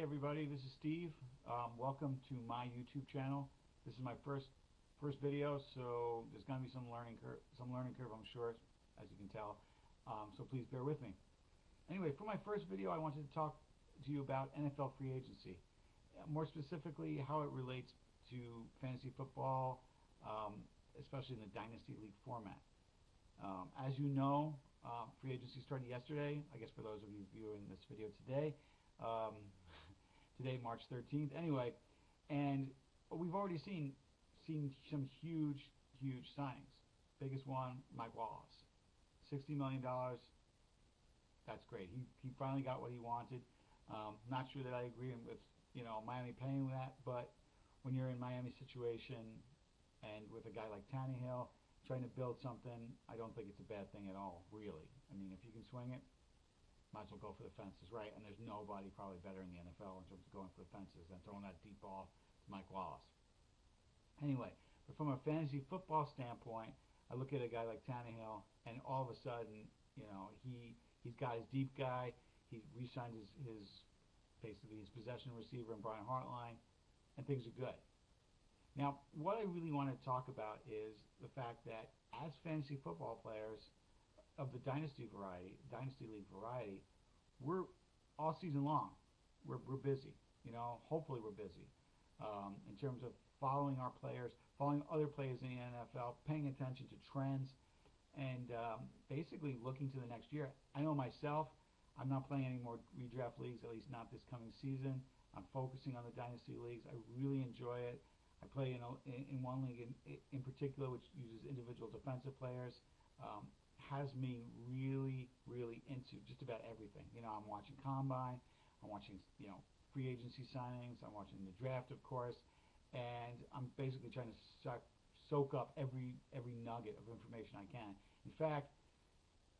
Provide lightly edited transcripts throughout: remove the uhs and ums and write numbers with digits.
Hey everybody, this is Steve. Welcome to my YouTube channel. This is my first video, so there's going to be some learning curve, I'm sure, as you can tell. So please bear with me. Anyway, for my first video, I wanted to talk to you about NFL free agency, more specifically how it relates to fantasy football, especially in the Dynasty League format. As you know, free agency started yesterday. I guess for those of you viewing this video today. Today, March 13th. Anyway, and we've already seen some huge signings. Biggest one, Mike Wallace, $60 million. That's great. He finally got what he wanted. Not sure that I agree with Miami paying that, but when you're in Miami's situation and with a guy like Tannehill trying to build something, I don't think it's a bad thing at all, really. I mean, if you can swing it, might as well go for the fences, right? And there's nobody probably better in the NFL in terms of going for the fences than throwing that deep ball to Mike Wallace. Anyway, but from a fantasy football standpoint, I look at a guy like Tannehill, and all of a sudden, he's got his deep guy. He re-signed his possession receiver in Brian Hartline, and things are good. Now, what I really want to talk about is the fact that as fantasy football players of the Dynasty League variety, we're all season long. We're busy. Hopefully we're busy in terms of following our players, following other players in the NFL, paying attention to trends, and basically looking to the next year. I know myself, I'm not playing any more redraft leagues, at least not this coming season. I'm focusing on the Dynasty leagues. I really enjoy it. I play in one league in particular, which uses individual defensive players. Has me really into just about everything. I'm watching Combine, I'm watching free agency signings, I'm watching the draft, of course, and I'm basically trying to soak up every nugget of information I can. In fact,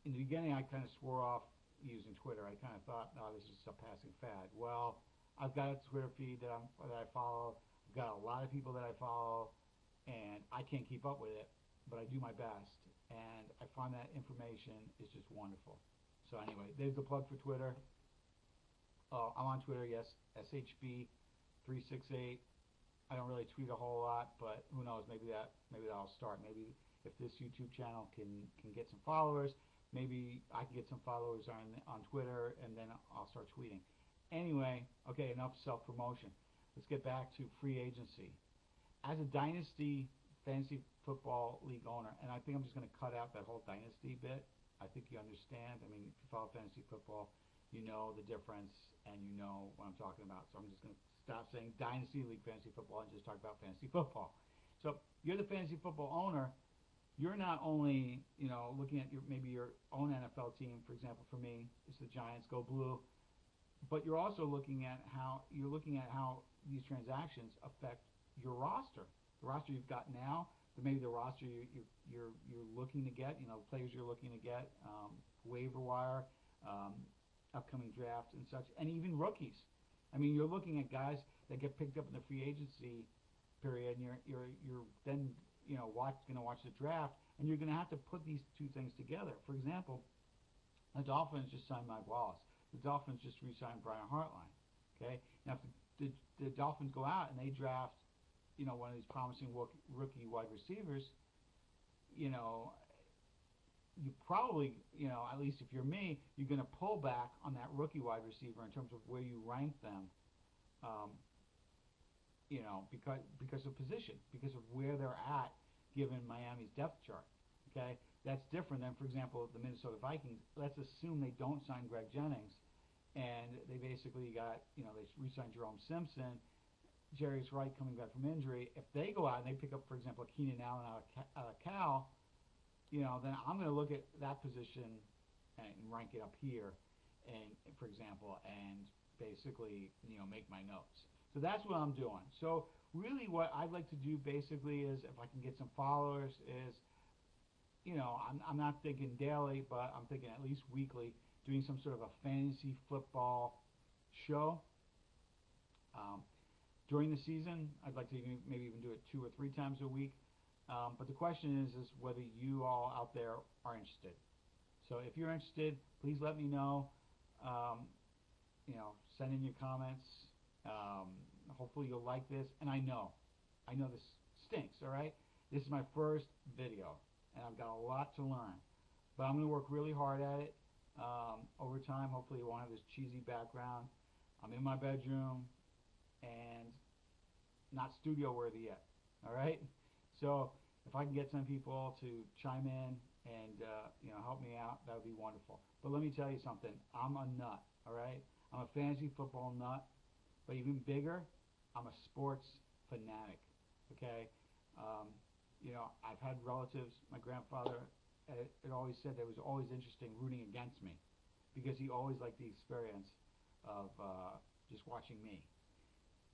in the beginning, I kind of swore off using Twitter. I kind of thought, no, this is just a passing fad. Well, I've got a Twitter feed that I follow. I've got a lot of people that I follow, and I can't keep up with it, but I do my best. And I find that information is just wonderful. So anyway, there's the plug for Twitter. I'm on Twitter, yes, SHB368. I don't really tweet a whole lot, but who knows? Maybe that'll start. Maybe if this YouTube channel can get some followers, maybe I can get some followers on Twitter, and then I'll start tweeting. Anyway, okay, enough self-promotion. Let's get back to free agency. As a Dynasty fantasy football league owner, and I think I'm just going to cut out that whole Dynasty bit. I think you understand. I mean, if you follow fantasy football, you know the difference and you know what I'm talking about. So I'm just going to stop saying Dynasty League fantasy football and just talk about fantasy football. So you're the fantasy football owner. You're not only looking at maybe your own NFL team. For example, for me, it's the Giants, go blue. But you're also looking at how these transactions affect your roster. The roster you've got now, maybe the roster you're looking to get, players you're looking to get, waiver wire, upcoming draft and such, and even rookies. I mean, you're looking at guys that get picked up in the free agency period, and you're then going to watch the draft, and you're going to have to put these two things together. For example, the Dolphins just signed Mike Wallace. The Dolphins just re-signed Brian Hartline. Okay, now if the Dolphins go out and they draft one of these promising rookie wide receivers, you probably, at least if you're me, you're going to pull back on that rookie wide receiver in terms of where you rank them, because of position, because of where they're at given Miami's depth chart. Okay, that's different than, for example, the Minnesota Vikings. Let's assume they don't sign Greg Jennings, and they basically got, they re-signed Jerome Simpson, Jarius Wright coming back from injury. If they go out and they pick up, for example, Keenan Allen out of Cal, then I'm going to look at that position and rank it up here, and for example, and basically, make my notes. So that's what I'm doing. So really, what I'd like to do basically is, if I can get some followers, is, I'm not thinking daily, but I'm thinking at least weekly, doing some sort of a fantasy football show. During the season, I'd like to maybe even do it 2 or 3 times a week. But the question is whether you all out there are interested. So if you're interested, please let me know. Send in your comments. Hopefully you'll like this. And I know this stinks, all right? This is my first video, and I've got a lot to learn. But I'm going to work really hard at it. Over time, hopefully it won't have this cheesy background. I'm in my bedroom and not studio worthy yet, all right? So if I can get some people to chime in and help me out, that would be wonderful. But let me tell you something. I'm a nut, all right? I'm a fantasy football nut, but even bigger, I'm a sports fanatic, okay? I've had relatives. My grandfather it always said that it was always interesting rooting against me because he always liked the experience of just watching me.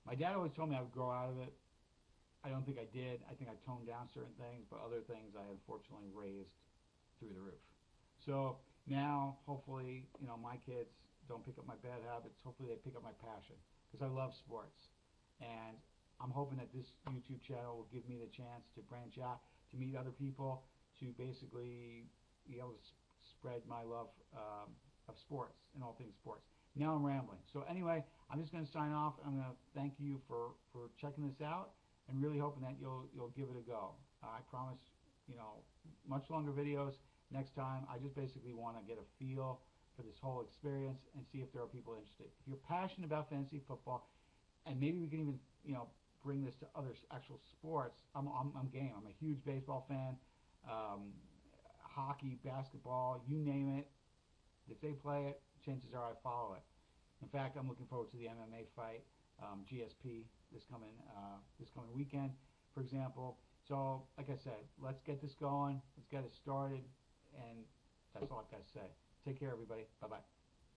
My dad always told me I would grow out of it. I don't think I did. I think I toned down certain things, but other things I unfortunately raised through the roof. So now, hopefully, my kids don't pick up my bad habits. Hopefully they pick up my passion because I love sports. And I'm hoping that this YouTube channel will give me the chance to branch out, to meet other people, to basically be able to spread my love of sports and all things sports. Now I'm rambling. So anyway, I'm just going to sign off. I'm going to thank you for checking this out and really hoping that you'll give it a go. I promise, much longer videos next time. I just basically want to get a feel for this whole experience and see if there are people interested. If you're passionate about fantasy football, and maybe we can even, bring this to other actual sports, I'm game. I'm a huge baseball fan. Hockey, basketball, you name it. If they play it, chances are I follow it. In fact, I'm looking forward to the MMA fight, GSP, this coming weekend, for example. So, like I said, let's get this going. Let's get it started. And that's all I've got to say. Take care, everybody. Bye-bye.